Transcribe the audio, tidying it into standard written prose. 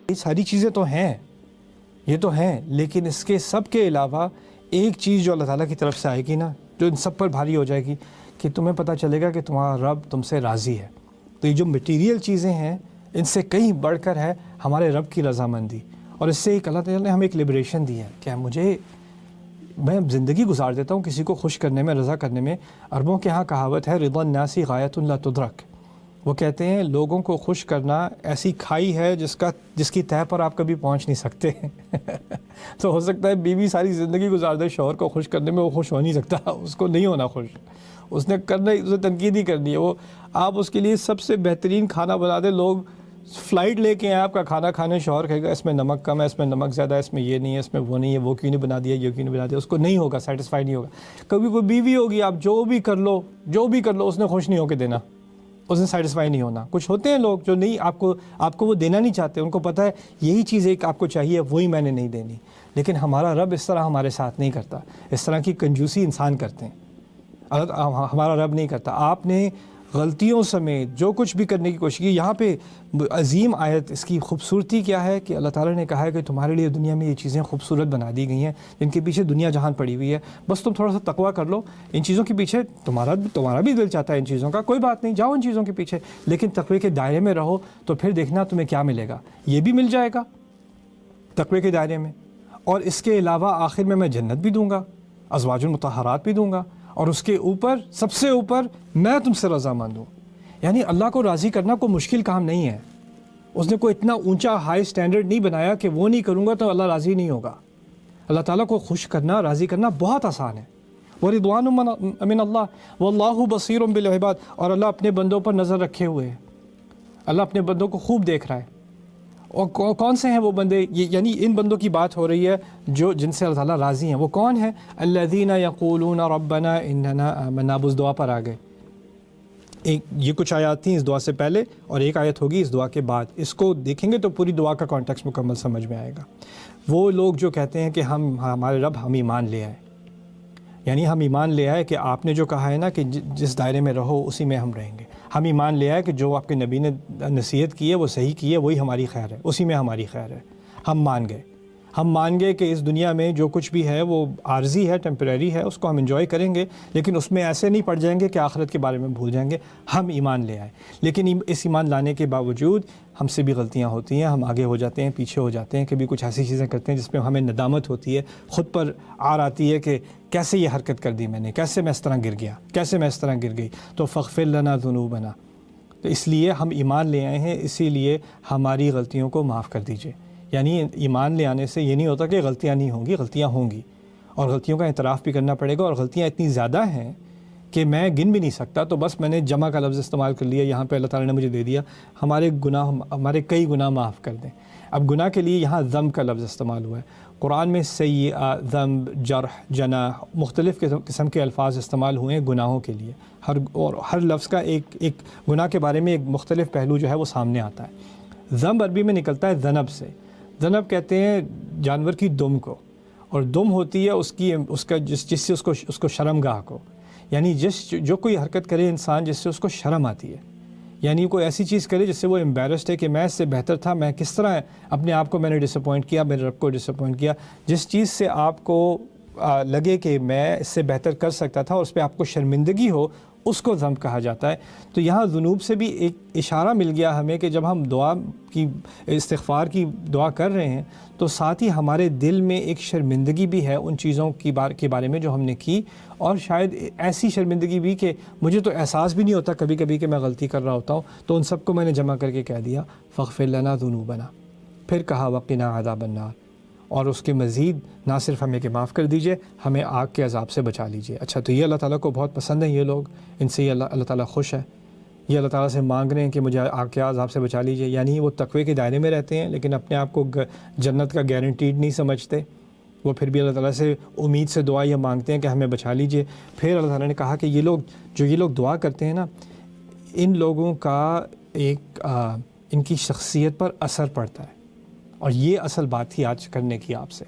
یہ ساری چیزیں تو ہیں، یہ تو ہیں، لیکن اس کے سب کے علاوہ ایک چیز جو اللہ تعالیٰ کی طرف سے آئے گی نا، جو ان سب پر بھاری ہو جائے گی، کہ تمہیں پتہ چلے گا کہ تمہارا رب تم سے راضی ہے۔ تو یہ جو مٹیریل چیزیں ہیں ان سے کہیں بڑھ کر ہے ہمارے رب کی رضامندی، اور اس سے ایک اللہ تعالیٰ نے ہمیں ایک لبریشن دی ہے کہ میں زندگی گزار دیتا ہوں کسی کو خوش کرنے میں، رضا کرنے میں۔ عربوں کے ہاں کہاوت ہے رضا الناس غایۃ لا تدرک، وہ کہتے ہیں لوگوں کو خوش کرنا ایسی کھائی ہے جس کی تہہ پر آپ کبھی پہنچ نہیں سکتے۔ تو ہو سکتا ہے بیوی ساری زندگی گزار دے شوہر کو خوش کرنے میں، وہ خوش ہو نہیں سکتا، اس کو نہیں ہونا خوش، اس نے کرنا، اسے تنقید ہی کرنی ہے۔ وہ آپ اس کے لیے سب سے بہترین کھانا بنا دیں، لوگ فلائٹ لے کے ہیں آپ کا کھانا کھانے، شوہر کہے گا اس میں نمک کم ہے، اس میں نمک زیادہ ہے، اس میں یہ نہیں ہے، اس میں وہ نہیں ہے، وہ کیوں نہیں بنا دیا، یہ کیوں نہیں بنا دیا، اس کو نہیں ہوگا، سیٹسفائی نہیں ہوگا۔ کبھی کوئی بیوی ہوگی، آپ جو بھی کر لو، اس نے خوش نہیں ہو کے دینا، اس نے سیٹسفائی نہیں ہونا۔ کچھ ہوتے ہیں لوگ جو نہیں، آپ کو وہ دینا نہیں چاہتے، ان کو پتہ ہے یہی چیز ایک آپ کو چاہیے، وہی میں نے نہیں دینی۔ لیکن ہمارا رب اس طرح ہمارے ساتھ نہیں کرتا، اس طرح کی کنجوسی انسان کرتے ہیں، ہمارا رب نہیں کرتا۔ آپ نے غلطیوں سمیت جو کچھ بھی کرنے کی کوشش کی، یہاں پہ عظیم آیت، اس کی خوبصورتی کیا ہے کہ اللہ تعالیٰ نے کہا ہے کہ تمہارے لیے دنیا میں یہ چیزیں خوبصورت بنا دی گئی ہیں جن کے پیچھے دنیا جہان پڑی ہوئی ہے، بس تم تھوڑا سا تقویٰ کر لو، ان چیزوں کے پیچھے تمہارا بھی دل چاہتا ہے ان چیزوں کا، کوئی بات نہیں، جاؤ ان چیزوں کے پیچھے، لیکن تقوی کے دائرے میں رہو، تو پھر دیکھنا تمہیں کیا ملے گا، یہ بھی مل جائے گا تقوی کے دائرے میں، اور اس کے علاوہ آخر میں جنت بھی دوں گا، ازواج المطہرات بھی دوں گا، اور اس کے اوپر سب سے اوپر میں تم سے رضامند ہوں۔ یعنی اللہ کو راضی کرنا کوئی مشکل کام نہیں ہے، اس نے کوئی اتنا اونچا ہائی سٹینڈرڈ نہیں بنایا کہ وہ نہیں کروں گا تو اللہ راضی نہیں ہوگا۔ اللہ تعالیٰ کو خوش کرنا، راضی کرنا بہت آسان ہے۔ وَرِضْوَانٌ مِّنَ اللَّهِ وَاللَّهُ بَصِيرٌ بِالْعِبَادِ، اور اللہ اپنے بندوں پر نظر رکھے ہوئے ہے، اللہ اپنے بندوں کو خوب دیکھ رہا ہے۔ اور کون سے ہیں وہ بندے؟ یعنی ان بندوں کی بات ہو رہی ہے جن سے اللہ تعالیٰ راضی ہیں۔ وہ کون ہیں؟ الذین یقولون ربنا اننا آمنا، اب اس دعا پر آ گئے۔ یہ کچھ آیات تھیں اس دعا سے پہلے، اور ایک آیت ہوگی اس دعا کے بعد، اس کو دیکھیں گے تو پوری دعا کا کانٹیکسٹ مکمل سمجھ میں آئے گا۔ وہ لوگ جو کہتے ہیں کہ ہمارے رب ہم ایمان لے آئے، یعنی ہم ایمان لے آئے کہ آپ نے جو کہا ہے نا کہ جس دائرے میں رہو اسی میں ہم رہیں گے، ہم ایمان لے آئے کہ جو آپ کے نبی نے نصیحت کی ہے وہ صحیح کی ہے، وہی ہماری خیر ہے، اسی میں ہماری خیر ہے۔ ہم مان گئے کہ اس دنیا میں جو کچھ بھی ہے وہ عارضی ہے، ٹیمپریری ہے، اس کو ہم انجوائے کریں گے، لیکن اس میں ایسے نہیں پڑ جائیں گے کہ آخرت کے بارے میں بھول جائیں گے۔ ہم ایمان لے آئے، لیکن اس ایمان لانے کے باوجود ہم سے بھی غلطیاں ہوتی ہیں، ہم آگے ہو جاتے ہیں، پیچھے ہو جاتے ہیں، کبھی کچھ ایسی چیزیں کرتے ہیں جس میں ہمیں ندامت ہوتی ہے، خود پر عار آتی ہے کہ کیسے یہ حرکت کر دی میں نے، کیسے میں اس طرح گر گیا، کیسے میں اس طرح گر گئی۔ تو فاغفر لنا ذنوبنا، تو اس لیے ہم ایمان لے آئے ہیں، اسی لیے ہماری غلطیوں کو معاف کر دیجئے۔ یعنی ایمان لے آنے سے یہ نہیں ہوتا کہ غلطیاں نہیں ہوں گی، غلطیاں ہوں گی، اور غلطیوں کا اعتراف بھی کرنا پڑے گا، اور غلطیاں اتنی زیادہ ہیں کہ میں گن بھی نہیں سکتا، تو بس میں نے جمع کا لفظ استعمال کر لیا، یہاں پہ اللہ تعالیٰ نے مجھے دے دیا ہمارے کئی گناہ معاف کر دیں۔ اب گناہ کے لیے یہاں ذنب کا لفظ استعمال ہوا ہے، قرآن میں سیئہ، ذنب، جرح، جناح، مختلف قسم کے الفاظ استعمال ہوئے ہیں گناہوں کے لیے، اور ہر لفظ کا ایک گناہ کے بارے میں ایک مختلف پہلو جو ہے وہ سامنے آتا ہے۔ ذنب عربی میں نکلتا ہے ذنب سے، ذنب کہتے ہیں جانور کی دم کو، اور دم ہوتی ہے جس سے اس کو شرم گاہ کو، یعنی جو کوئی حرکت کرے انسان جس سے اس کو شرم آتی ہے، یعنی کوئی ایسی چیز کرے جس سے وہ امبیرسڈ ہے کہ میں اس سے بہتر تھا، میں کس طرح اپنے آپ کو میں نے ڈس اپوائنٹ کیا، میرے رب کو ڈس اپوائنٹ کیا، جس چیز سے آپ کو لگے کہ میں اس سے بہتر کر سکتا تھا اور اس پہ آپ کو شرمندگی ہو، اس کو ذنب کہا جاتا ہے۔ تو یہاں ذنوب سے بھی ایک اشارہ مل گیا ہمیں کہ جب ہم دعا کی استغفار کی دعا کر رہے ہیں تو ساتھ ہی ہمارے دل میں ایک شرمندگی بھی ہے ان چیزوں کے بارے میں جو ہم نے کی، اور شاید ایسی شرمندگی بھی کہ مجھے تو احساس بھی نہیں ہوتا کبھی کبھی کہ میں غلطی کر رہا ہوتا ہوں، تو ان سب کو میں نے جمع کر کے کہہ دیا فاغفر لنا ذنوبنا، پھر کہا وقنا عذاب النار، اور اس کے مزید نہ صرف ہمیں کہ معاف کر دیجئے، ہمیں آگ کے عذاب سے بچا لیجئے۔ اچھا، تو یہ اللہ تعالیٰ کو بہت پسند ہے، یہ لوگ، ان سے یہ اللہ تعالیٰ خوش ہے، یہ اللہ تعالیٰ سے مانگ رہے ہیں کہ مجھے آگ کے عذاب سے بچا لیجئے، یعنی وہ تقوی کے دائرے میں رہتے ہیں لیکن اپنے آپ کو جنت کا گارنٹیڈ نہیں سمجھتے، وہ پھر بھی اللہ تعالیٰ سے امید سے دعا یہ مانگتے ہیں کہ ہمیں بچا لیجئے۔ پھر اللہ تعالیٰ نے کہا کہ یہ لوگ دعا کرتے ہیں نا، ان لوگوں کا ان کی شخصیت پر اثر پڑتا ہے، اور یہ اصل بات تھی آج کرنے کی آپ سے۔